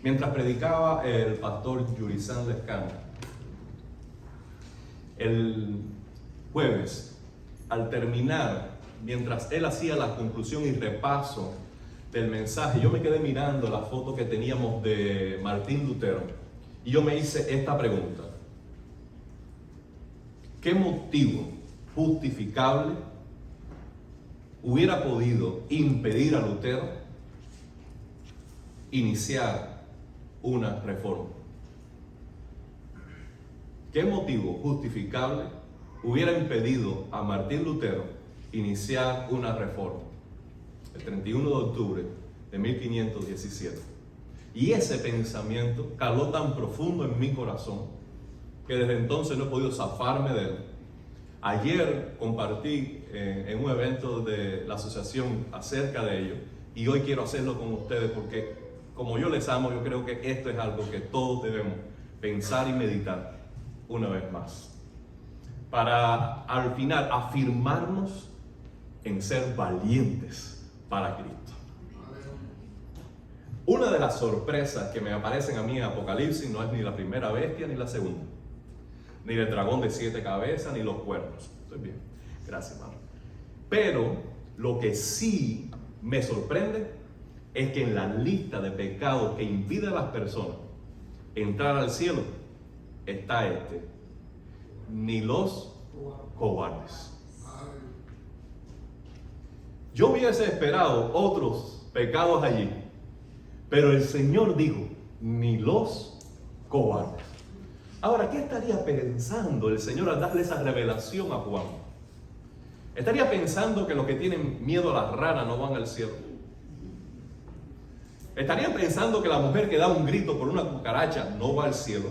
Mientras predicaba el pastor Yurizán Lescano, el jueves, al terminar, mientras él hacía la conclusión y repaso del mensaje, yo me quedé mirando la foto que teníamos de Martín Lutero y yo me hice esta pregunta: ¿qué motivo justificable hubiera podido impedir a Lutero iniciar una reforma? ¿Qué motivo justificable hubiera impedido a Martín Lutero iniciar una reforma? El 31 de octubre de 1517. Y ese pensamiento caló tan profundo en mi corazón que desde entonces no he podido zafarme de él. Ayer compartí en un evento de la asociación acerca de ello y hoy quiero hacerlo con ustedes porque como yo les amo, yo creo que esto es algo que todos debemos pensar y meditar una vez más, para al final afirmarnos en ser valientes para Cristo. Una de las sorpresas que me aparecen a mí en Apocalipsis no es ni la primera bestia ni la segunda, ni el dragón de 7 cabezas, ni los cuernos. Estoy bien, gracias, hermano. Pero lo que sí me sorprende es que en la lista de pecados que impide a las personas entrar al cielo está ni los cobardes. Yo hubiese esperado otros pecados allí, pero el Señor dijo, ni los cobardes. Ahora, ¿qué estaría pensando el Señor al darle esa revelación a Juan? ¿Estaría pensando que los que tienen miedo a las ranas no van al cielo? ¿Estarían pensando que la mujer que da un grito por una cucaracha no va al cielo?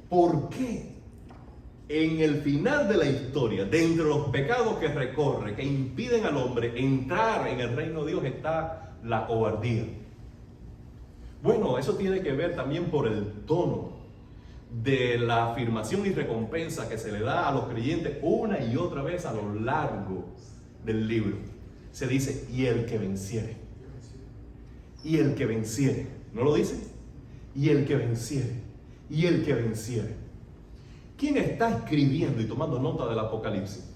¿Por qué en el final de la historia, dentro de los pecados que recorre, que impiden al hombre entrar en el reino de Dios, está la cobardía? Bueno, eso tiene que ver también por el tono de la afirmación y recompensa que se le da a los creyentes una y otra vez a lo largo del libro. Se dice, y el que venciere. Y el que venciere. ¿No lo dice? Y el que venciere. Y el que venciere. ¿Quién está escribiendo y tomando nota del Apocalipsis?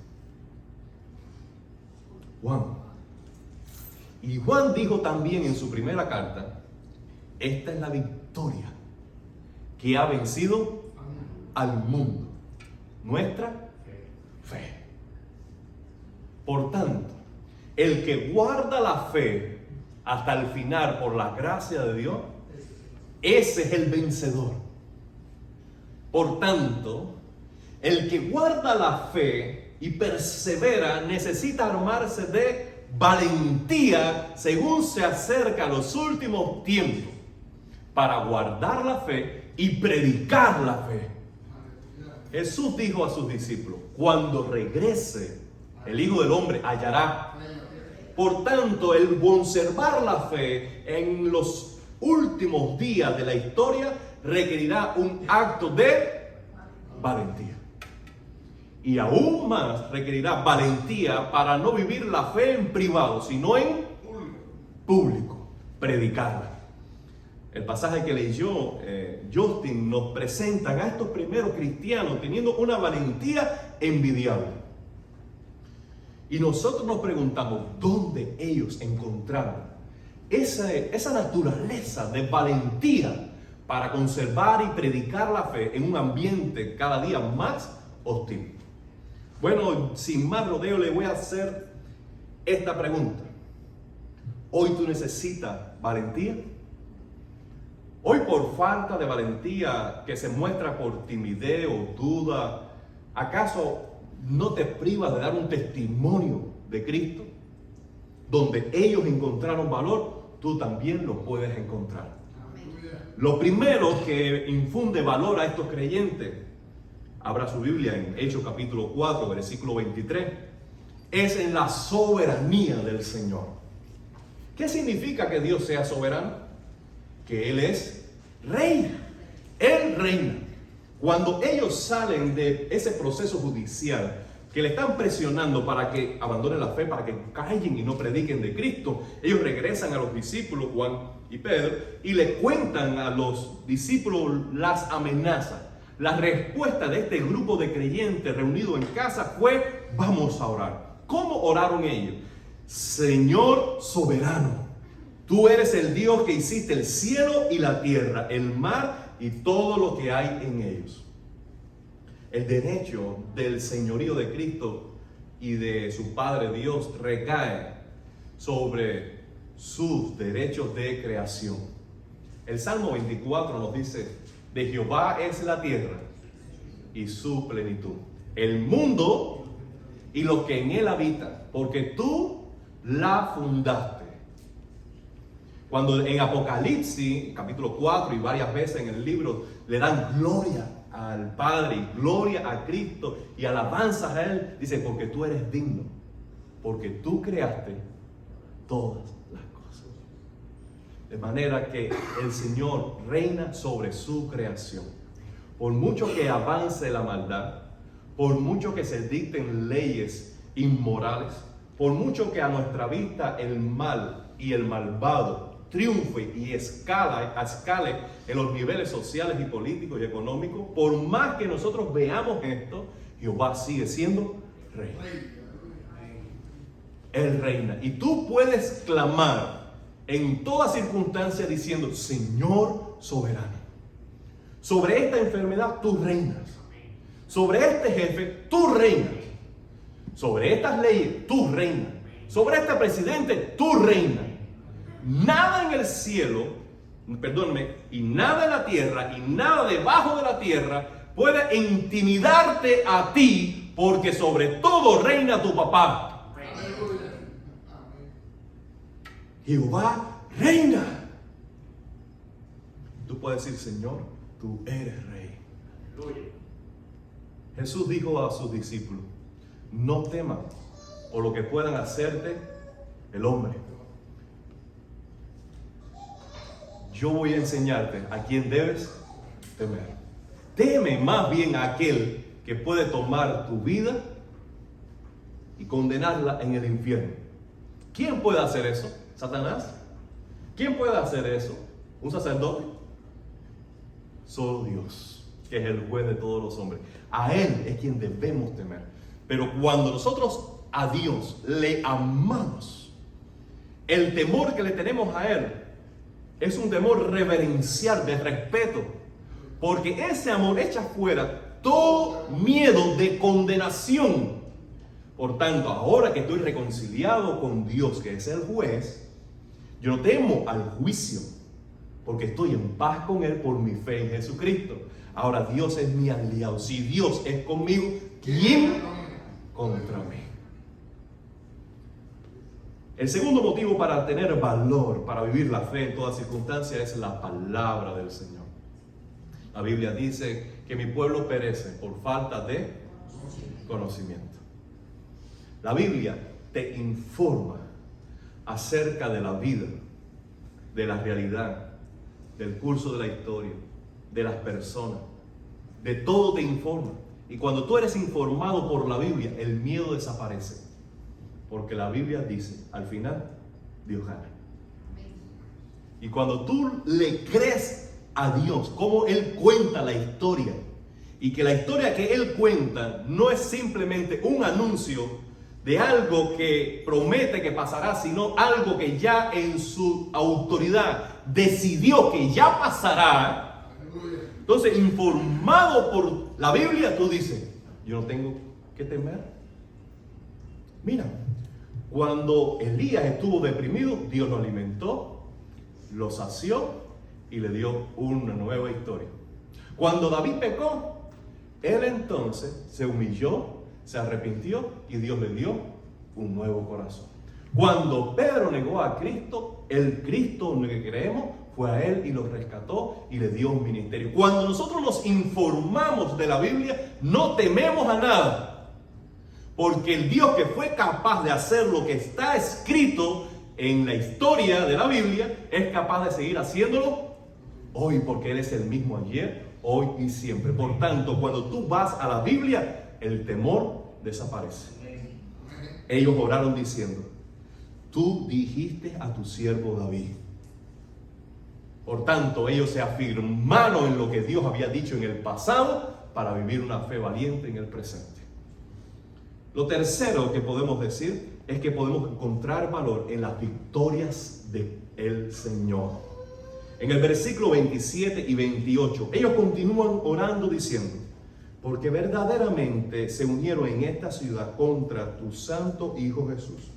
Juan. Y Juan dijo también en su primera carta, esta es la victoria que ha vencido al mundo. Nuestra fe. Por tanto, el que guarda la fe hasta el final por la gracia de Dios, ese es el vencedor. Por tanto, el que guarda la fe y persevera necesita armarse de valentía según se acerca a los últimos tiempos para guardar la fe y predicar la fe. Jesús dijo a sus discípulos, cuando regrese el Hijo del Hombre hallará. Por tanto, el conservar la fe en los últimos días de la historia requerirá un acto de valentía. Y aún más requerirá valentía para no vivir la fe en privado, sino en público, predicarla. El pasaje que leyó Justin nos presenta a estos primeros cristianos teniendo una valentía envidiable. Y nosotros nos preguntamos dónde ellos encontraron esa naturaleza de valentía para conservar y predicar la fe en un ambiente cada día más hostil. Bueno, sin más rodeo le voy a hacer esta pregunta. ¿Hoy tú necesitas valentía? Hoy por falta de valentía que se muestra por timidez o duda, ¿acaso no te privas de dar un testimonio de Cristo? Donde ellos encontraron valor, tú también lo puedes encontrar. Lo primero que infunde valor a estos creyentes, abra su Biblia en Hechos capítulo 4, versículo 23, es en la soberanía del Señor. ¿Qué significa que Dios sea soberano? Que Él es rey. Él reina. Cuando ellos salen de ese proceso judicial que le están presionando para que abandonen la fe, para que callen y no prediquen de Cristo, ellos regresan regresan a los discípulos Juan y Pedro y le cuentan a los discípulos las amenazas. La respuesta de este grupo de creyentes reunidos en casa fue: vamos a orar. ¿Cómo oraron ellos? Señor soberano, tú eres el Dios que hiciste el cielo y la tierra, el mar y todo lo que hay en ellos. El derecho del señorío de Cristo y de su Padre Dios recae sobre sus derechos de creación. El Salmo 24 nos dice: de Jehová es la tierra y su plenitud, el mundo y lo que en él habita, porque tú la fundaste. Cuando en Apocalipsis, capítulo 4 y varias veces en el libro, le dan gloria al Padre, gloria a Cristo y alabanzas a Él, dice: porque tú eres digno, porque tú creaste todas las cosas. De manera que el Señor reina sobre su creación. Por mucho que avance la maldad, por mucho que se dicten leyes inmorales, por mucho que a nuestra vista el mal y el malvado triunfe y escale en los niveles sociales y políticos y económicos, por más que nosotros veamos esto, Jehová sigue siendo rey. Él reina. Y tú puedes clamar en toda circunstancia diciendo: Señor soberano, sobre esta enfermedad tú reinas, sobre este jefe tú reinas, sobre estas leyes tú reinas, sobre este presidente tú reinas. Nada en el cielo, y nada en la tierra, y nada debajo de la tierra puede intimidarte a ti, porque sobre todo reina tu papá. Jehová reina. Tú puedes decir: Señor, tú eres rey. Jesús dijo a sus discípulos: no teman por lo que puedan hacerte el hombre. Yo voy a enseñarte a quién debes temer. Teme más bien a aquel que puede tomar tu vida y condenarla en el infierno. ¿Quién puede hacer eso? ¿Satanás? ¿Quién puede hacer eso? ¿Un sacerdote? Solo Dios, que es el juez de todos los hombres. A Él es quien debemos temer. Pero cuando nosotros a Dios le amamos, el temor que le tenemos a Él es un temor reverencial, de respeto, porque ese amor echa fuera todo miedo de condenación. Por tanto, ahora que estoy reconciliado con Dios, que es el juez, yo no temo al juicio, porque estoy en paz con Él por mi fe en Jesucristo. Ahora Dios es mi aliado. Si Dios es conmigo, ¿quién contra mí? El segundo motivo para tener valor, para vivir la fe en toda circunstancia, es la palabra del Señor. La Biblia dice que mi pueblo perece por falta de conocimiento. La Biblia te informa acerca de la vida, de la realidad, del curso de la historia, de las personas, de todo te informa. Y cuando tú eres informado por la Biblia, el miedo desaparece. Porque la Biblia dice, al final, Dios gana. Y cuando tú le crees a Dios, cómo Él cuenta la historia, y que la historia que Él cuenta no es simplemente un anuncio de algo que promete que pasará, sino algo que ya en su autoridad decidió que ya pasará. Entonces, informado por la Biblia, tú dices: yo no tengo que temer. Mira, cuando Elías estuvo deprimido, Dios lo alimentó, lo sació y le dio una nueva historia. Cuando David pecó, él entonces se humilló, se arrepintió y Dios le dio un nuevo corazón. Cuando Pedro negó a Cristo, el Cristo en el que creemos fue a Él y lo rescató y le dio un ministerio. Cuando nosotros nos informamos de la Biblia, no tememos a nada. Porque el Dios que fue capaz de hacer lo que está escrito en la historia de la Biblia, es capaz de seguir haciéndolo hoy, porque Él es el mismo ayer, hoy y siempre. Por tanto, cuando tú vas a la Biblia, el temor desaparece. Ellos oraron diciendo: tú dijiste a tu siervo David. Por tanto, ellos se afirmaron en lo que Dios había dicho en el pasado para vivir una fe valiente en el presente. Lo tercero que podemos decir es que podemos encontrar valor en las victorias del Señor. En el versículo 27 y 28, ellos continúan orando diciendo: porque verdaderamente se unieron en esta ciudad contra tu santo Hijo Jesús,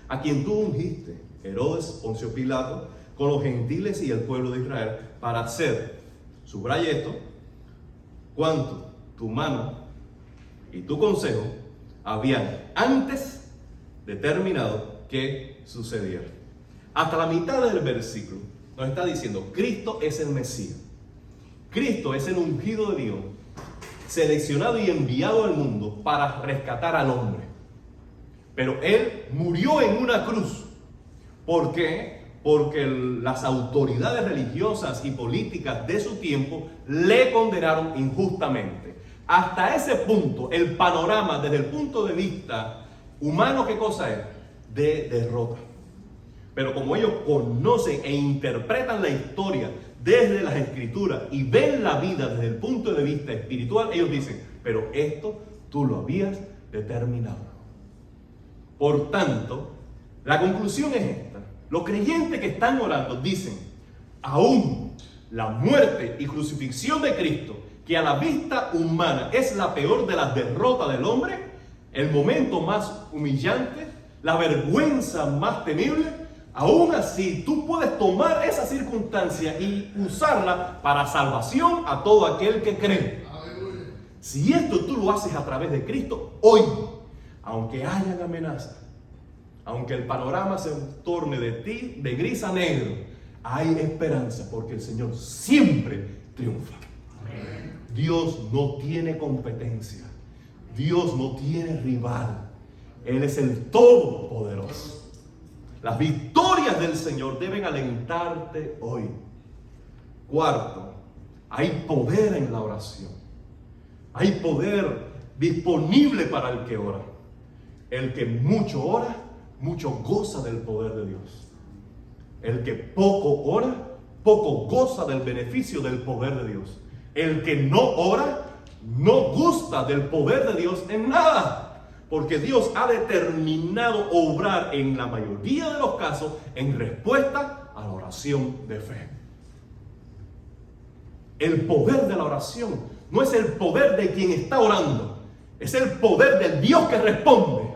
a quien tú ungiste, Herodes, Poncio Pilato, con los gentiles y el pueblo de Israel, para hacer, subraya esto, cuanto tu mano y tu consejo habían antes determinado que sucediera. Hasta la mitad del versículo nos está diciendo: Cristo es el Mesías. Cristo es el ungido de Dios, seleccionado y enviado al mundo para rescatar al hombre. Pero Él murió en una cruz. ¿Por qué? Porque las autoridades religiosas y políticas de su tiempo le condenaron injustamente. Hasta ese punto, el panorama desde el punto de vista humano, ¿qué cosa es? De derrota. Pero como ellos conocen e interpretan la historia desde las Escrituras y ven la vida desde el punto de vista espiritual, ellos dicen: pero esto tú lo habías determinado. Por tanto, la conclusión es esta: los creyentes que están orando dicen: aún la muerte y crucifixión de Cristo, que a la vista humana es la peor de las derrotas del hombre, el momento más humillante, la vergüenza más temible, aún así tú puedes tomar esa circunstancia y usarla para salvación a todo aquel que cree. Si esto tú lo haces a través de Cristo, hoy, aunque hayan amenazas, aunque el panorama se torne de ti de gris a negro, hay esperanza, porque el Señor siempre triunfa. Amén. Dios no tiene competencia. Dios no tiene rival. Él es el Todopoderoso. Las victorias del Señor deben alentarte hoy. Cuarto, hay poder en la oración. Hay poder disponible para el que ora. El que mucho ora, mucho goza del poder de Dios. El que poco ora, poco goza del beneficio del poder de Dios. El que no ora, no gusta del poder de Dios en nada. Porque Dios ha determinado obrar en la mayoría de los casos en respuesta a la oración de fe. El poder de la oración no es el poder de quien está orando, es el poder del Dios que responde.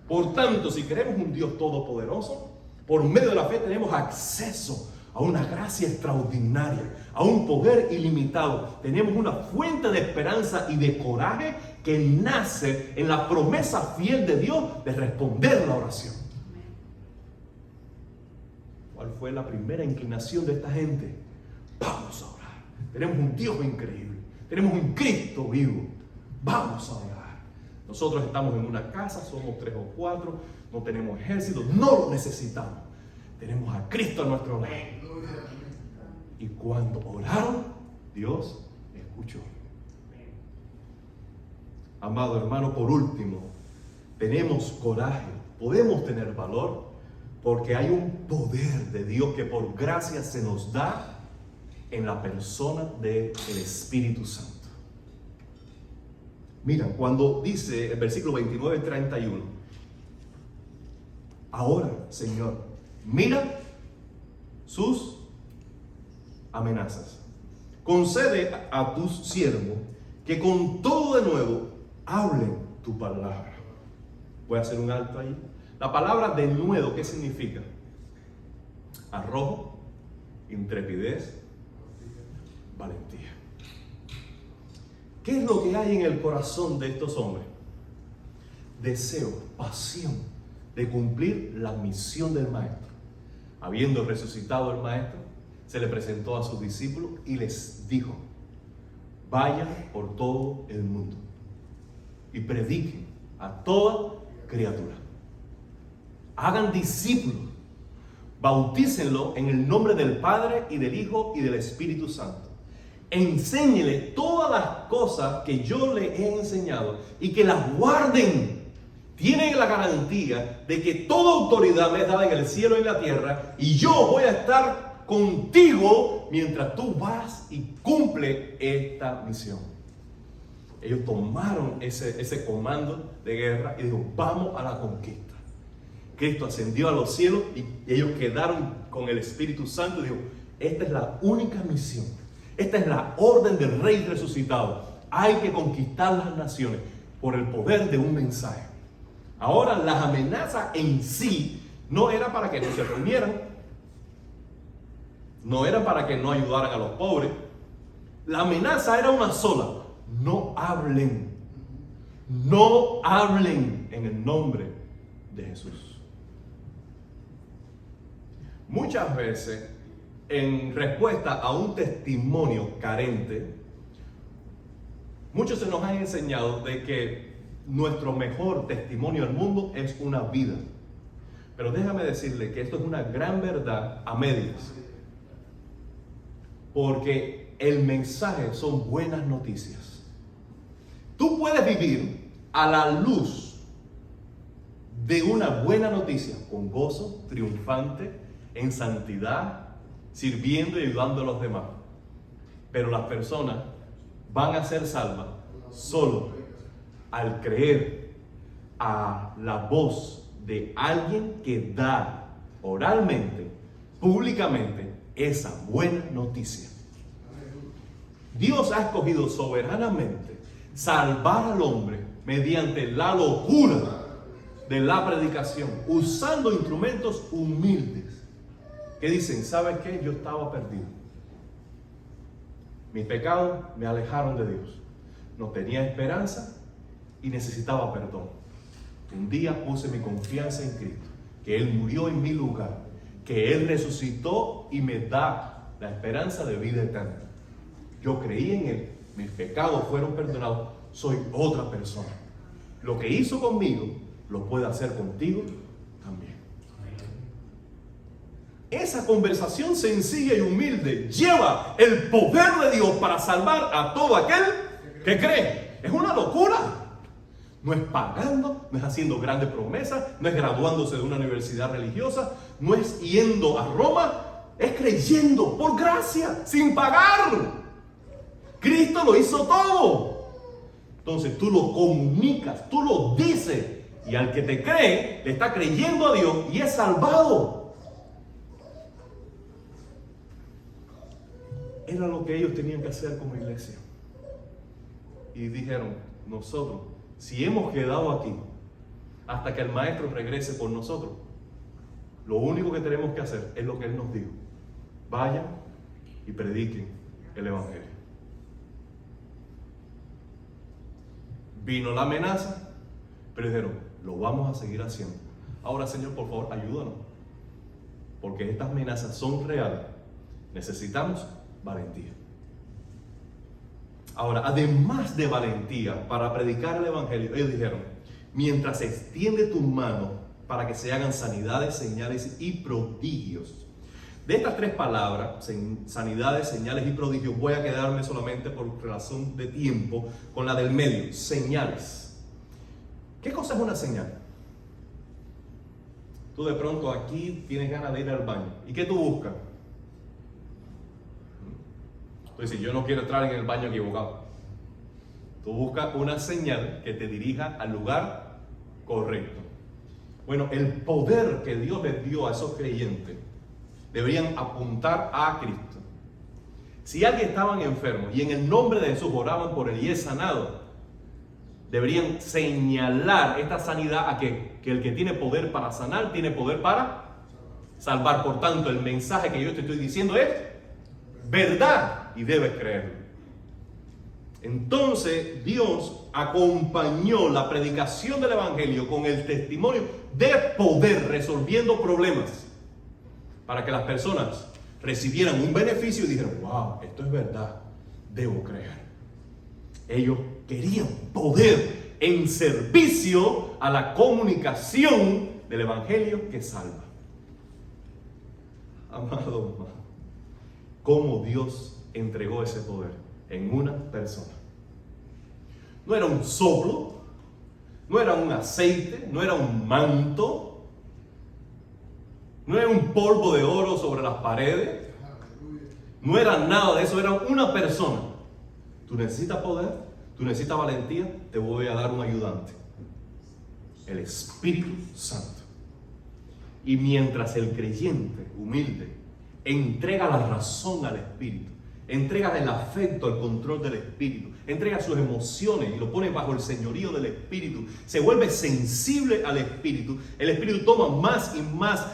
Por tanto, si queremos un Dios todopoderoso, por medio de la fe tenemos acceso a una gracia extraordinaria, a un poder ilimitado. Tenemos una fuente de esperanza y de coraje que nace en la promesa fiel de Dios de responder la oración. ¿Cuál fue la primera inclinación de esta gente? Vamos a orar. Tenemos un Dios increíble. Tenemos un Cristo vivo. Vamos a orar. Nosotros estamos en una casa, somos 3 o 4, no tenemos ejército, no lo necesitamos. Tenemos a Cristo a nuestro lado. Y cuando oraron, Dios escuchó. Amado hermano, por último, tenemos coraje, podemos tener valor, porque hay un poder de Dios que por gracia se nos da en la persona del Espíritu Santo. Mira, cuando dice el versículo 29 y 31, ahora, Señor, mira sus amenazas. Concede a tus siervos que con todo de nuevo hablen tu palabra. Voy a hacer un alto ahí. La palabra de nuevo, ¿qué significa? Arrojo, intrepidez, valentía. ¿Qué es lo que hay en el corazón de estos hombres? Deseo, pasión de cumplir la misión del Maestro. Habiendo resucitado el Maestro, se le presentó a sus discípulos y les dijo: vayan por todo el mundo y prediquen a toda criatura. Hagan discípulos, bautícenlo en el nombre del Padre y del Hijo y del Espíritu Santo. Enséñele todas las cosas que yo le he enseñado y que las guarden. tienen la garantía de que toda autoridad me es dada en el cielo y en la tierra, y yo voy a estar contigo mientras tú vas y cumple esta misión. Ellos tomaron ese comando de guerra y dijeron, vamos a la conquista. Cristo ascendió a los cielos y ellos quedaron con el Espíritu Santo y dijo, esta es la única misión, esta es la orden del Rey resucitado. Hay que conquistar las naciones por el poder de un mensaje. Ahora, las amenazas en sí no era para que no se reunieran, no era para que no ayudaran a los pobres. La amenaza era una sola: no hablen en el nombre de Jesús. Muchas veces, en respuesta a un testimonio carente, muchos se nos han enseñado de que nuestro mejor testimonio al mundo es una vida. Pero déjame decirle que esto es una gran verdad a medias. Porque el mensaje son buenas noticias. Tú puedes vivir a la luz de una buena noticia, con gozo, triunfante, en santidad, sirviendo y ayudando a los demás. Pero las personas van a ser salvas solo al creer a la voz de alguien que da oralmente, públicamente, esa buena noticia. Dios ha escogido soberanamente salvar al hombre mediante la locura de la predicación, usando instrumentos humildes que dicen, ¿sabes qué? Yo estaba perdido. Mis pecados me alejaron de Dios. No tenía esperanza y necesitaba perdón. Un día puse mi confianza en Cristo, que Él murió en mi lugar, que Él resucitó y me da la esperanza de vida eterna. Yo creí en Él, mis pecados fueron perdonados, soy otra persona. Lo que hizo conmigo, lo puede hacer contigo también. Esa conversación sencilla y humilde lleva el poder de Dios para salvar a todo aquel que cree. Es una locura. No es pagando, no es haciendo grandes promesas, no es graduándose de una universidad religiosa, no es yendo a Roma, es creyendo por gracia, sin pagar. Cristo lo hizo todo. Entonces tú lo comunicas, tú lo dices, y al que te cree, le está creyendo a Dios y es salvado. Era lo que ellos tenían que hacer como iglesia. Y dijeron, nosotros, si hemos quedado aquí hasta que el maestro regrese por nosotros, lo único que tenemos que hacer es lo que Él nos dijo. Vayan y prediquen el evangelio. Vino la amenaza, pero dijeron, lo vamos a seguir haciendo. Ahora, Señor, por favor, ayúdanos, porque estas amenazas son reales. Necesitamos valentía. Ahora, además de valentía para predicar el evangelio, ellos dijeron, mientras extiende tu mano para que se hagan sanidades, señales y prodigios. De estas tres palabras, sanidades, señales y prodigios, voy a quedarme solamente por razón de tiempo con la del medio, señales. ¿Qué cosa es una señal? Tú de pronto aquí tienes ganas de ir al baño. ¿Y qué tú buscas? Tú dices, yo no quiero entrar en el baño equivocado. Tú buscas una señal que te dirija al lugar correcto. Bueno, el poder que Dios les dio a esos creyentes deberían apuntar a Cristo. Si alguien estaba enfermo y en el nombre de Jesús oraban por él y es sanado, deberían señalar esta sanidad a que el que tiene poder para sanar, tiene poder para salvar. Por tanto, el mensaje que yo te estoy diciendo es verdad y debes creerlo. Entonces Dios acompañó la predicación del evangelio con el testimonio de poder, resolviendo problemas, para que las personas recibieran un beneficio y dijeran, wow, esto es verdad, debo creer. Ellos querían poder en servicio a la comunicación del evangelio que salva. Amado hermano, cómo Dios entregó ese poder en una persona. No era un soplo, no era un aceite, no era un manto, no era un polvo de oro sobre las paredes, no era nada de eso, era una persona. Tú necesitas poder, tú necesitas valentía, te voy a dar un ayudante, el Espíritu Santo. Y mientras el creyente humilde entrega la razón al Espíritu, entrega el afecto al control del Espíritu, entrega sus emociones y lo pone bajo el señorío del Espíritu, se vuelve sensible al Espíritu, el Espíritu toma más y más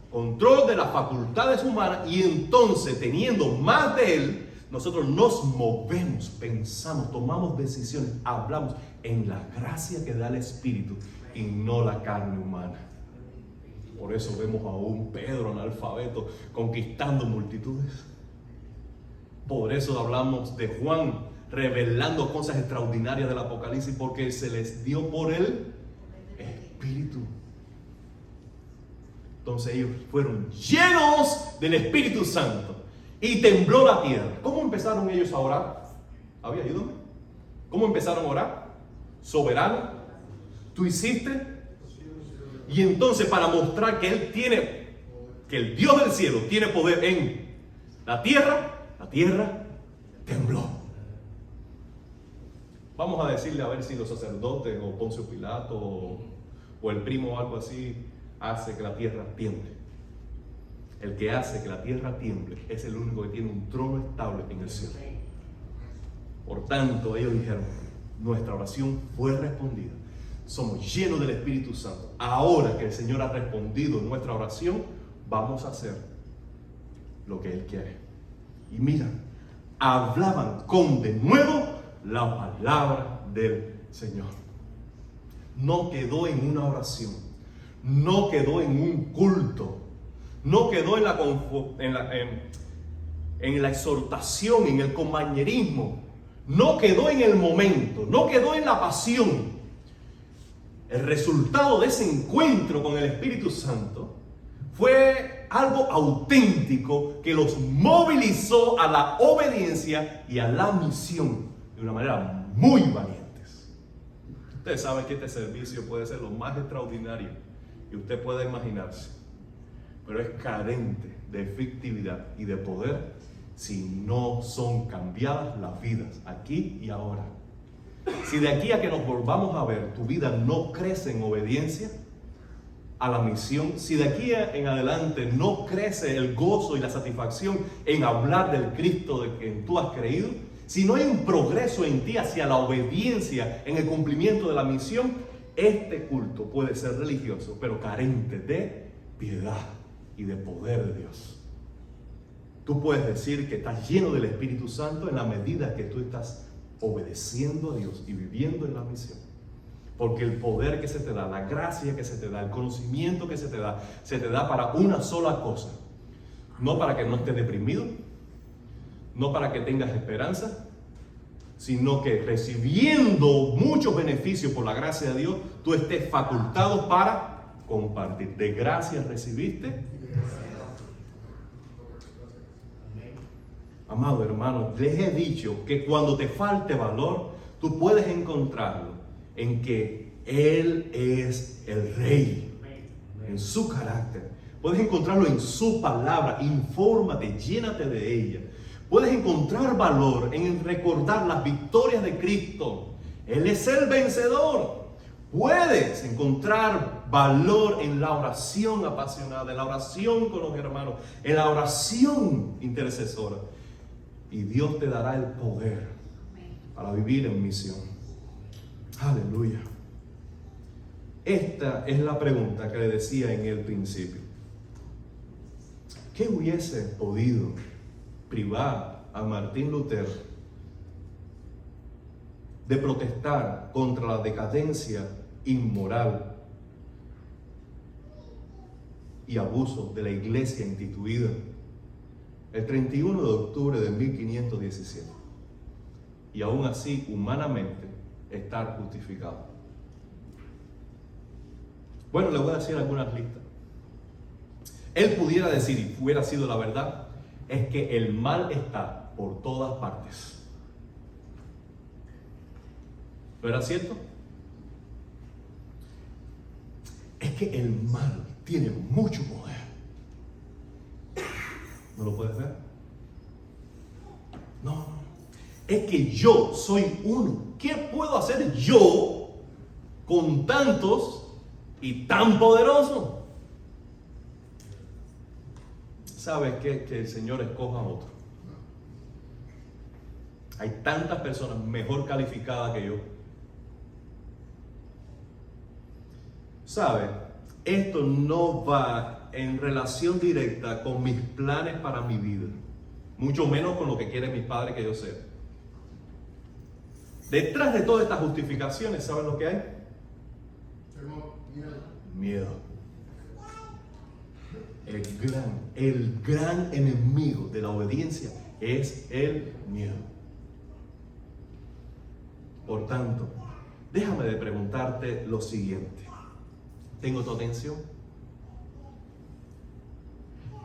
control de las facultades humanas, y entonces, teniendo más de Él, nosotros nos movemos, pensamos, tomamos decisiones, hablamos en la gracia que da el Espíritu y no la carne humana. Por eso vemos a un Pedro analfabeto conquistando multitudes. Por eso hablamos de Juan revelando cosas extraordinarias del Apocalipsis, porque se les dio por el Espíritu. Entonces ellos fueron llenos del Espíritu Santo y tembló la tierra. ¿Cómo empezaron ellos a orar? Ayúdame. ¿Cómo empezaron a orar? Soberano, tú hiciste. Y entonces, para mostrar que Él tiene, que el Dios del cielo tiene poder en la tierra tembló. Vamos a decirle a ver si los sacerdotes o Poncio Pilato o el primo o algo así hace que la tierra tiemble. El que hace que la tierra tiemble es el único que tiene un trono estable en el cielo. Por tanto, ellos dijeron, nuestra oración fue respondida. Somos llenos del Espíritu Santo. Ahora que el Señor ha respondido nuestra oración, vamos a hacer lo que Él quiere. Y mira, hablaban con de nuevo la palabra del Señor. No quedó en una oración, no quedó en un culto, no quedó en la exhortación, en el compañerismo, no quedó en el momento, no quedó en la pasión. El resultado de ese encuentro con el Espíritu Santo fue algo auténtico que los movilizó a la obediencia y a la misión de una manera muy valientes. Ustedes saben que este servicio puede ser lo más extraordinario que usted pueda imaginarse, pero es carente de efectividad y de poder si no son cambiadas las vidas aquí y ahora. Si de aquí a que nos volvamos a ver tu vida no crece en obediencia a la misión, si de aquí en adelante no crece el gozo y la satisfacción en hablar del Cristo de quien tú has creído, si no hay un progreso en ti hacia la obediencia en el cumplimiento de la misión, este culto puede ser religioso, pero carente de piedad y de poder de Dios. Tú puedes decir que estás lleno del Espíritu Santo en la medida que tú estás obedeciendo a Dios y viviendo en la misión. Porque el poder que se te da, la gracia que se te da, el conocimiento que se te da para una sola cosa. No para que no estés deprimido, no para que tengas esperanza, sino que recibiendo muchos beneficios por la gracia de Dios, tú estés facultado para compartir. De gracia recibiste. Amado hermano, les he dicho que cuando te falte valor, tú puedes encontrarlo en que Él es el Rey, en su carácter. Puedes encontrarlo en su palabra. Infórmate, llénate de ella. Puedes encontrar valor en recordar las victorias de Cristo. Él es el vencedor. Puedes encontrar valor en la oración apasionada, en la oración con los hermanos, en la oración intercesora. Y Dios te dará el poder para vivir en misión. Aleluya. Esta es la pregunta que le decía en el principio. ¿Qué hubiese podido privar a Martín Lutero de protestar contra la decadencia inmoral y abuso de la iglesia instituida el 31 de octubre de 1517? Y aún así, humanamente, estar justificado. Bueno, le voy a decir algunas listas. Él pudiera decir, y hubiera sido la verdad, es que el mal está por todas partes. ¿No era cierto? que el mal tiene mucho poder. ¿No lo puedes ver? No. Es que yo soy uno. ¿Qué puedo hacer yo con tantos y tan poderosos? ¿Sabes qué? Que el Señor escoja a otro. Hay tantas personas mejor calificadas que yo. ¿Sabes? Esto no va en relación directa con mis planes para mi vida. Mucho menos con lo que quieren mis padres que yo sea. Detrás de todas estas justificaciones, ¿saben lo que hay? Miedo. El gran enemigo de la obediencia es el miedo. Por tanto, déjame de preguntarte lo siguiente. ¿Tengo tu atención?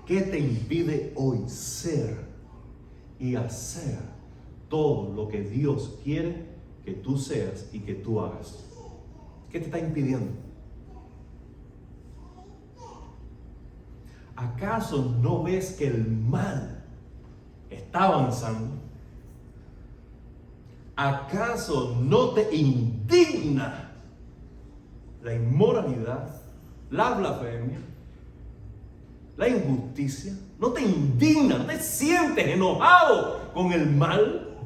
¿Qué te impide hoy ser y hacer todo lo que Dios quiere que tú seas y que tú hagas? ¿Qué te está impidiendo? ¿Acaso no ves que el mal está avanzando? ¿Acaso no te indigna la inmoralidad, la blasfemia, la injusticia? ¿No te indigna, no te sientes enojado con el mal?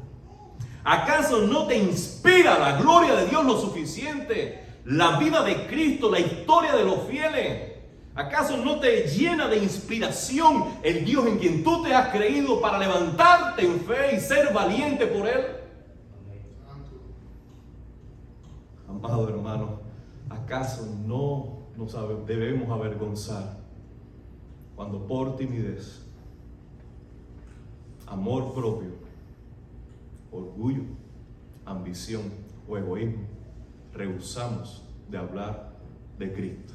¿Acaso no te inspira la gloria de Dios lo suficiente? La vida de Cristo, la historia de los fieles. ¿Acaso no te llena de inspiración el Dios en quien tú te has creído para levantarte en fe y ser valiente por Él? Amado hermano, ¿acaso no nos debemos avergonzar cuando por timidez, amor propio, orgullo, ambición o egoísmo rehusamos de hablar de Cristo?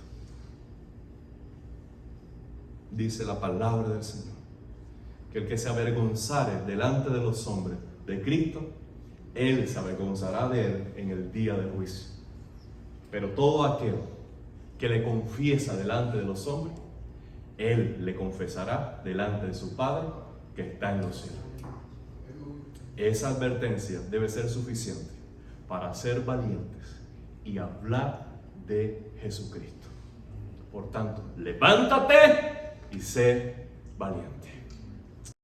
Dice la palabra del Señor que el que se avergonzare delante de los hombres de Cristo, Él se avergonzará de él en el día del juicio. Pero todo aquel que le confiesa delante de los hombres, Él le confesará delante de su Padre que está en los cielos. Esa advertencia debe ser suficiente para ser valientes y hablar de Jesucristo. Por tanto, levántate y sé valiente.